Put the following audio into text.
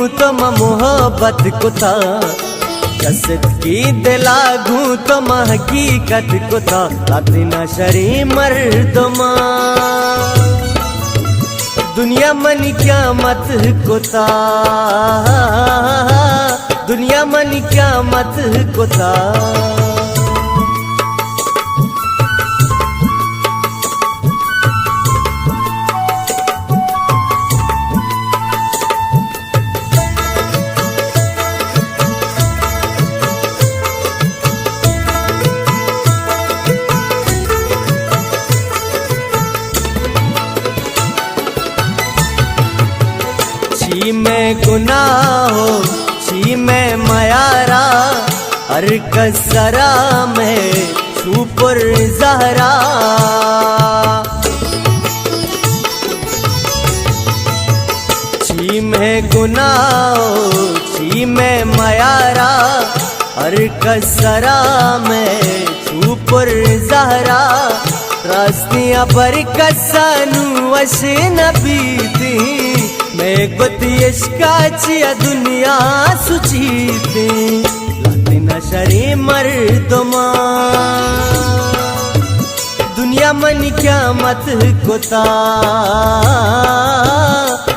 तो मोहब्बत को था, कसत की दिलागू तो हकीकत को था। लातिना शरी मर्दमा दुनिया मन क्या मत को था, दुनिया मन क्या मत को था। छी में गुनाह हो छी में मयारा, हर कसरा में छुपुर जहरा। छी में गुनाह हो छी में मयारा, हर कसरा में छुपुर जहरा। रास्तियां पर कसानू अशे नबीती, मैं गुती इश्काचिया दुनिया सुचीती। लातिना शरी मर्दमा दुनिया मन क्या मत को था।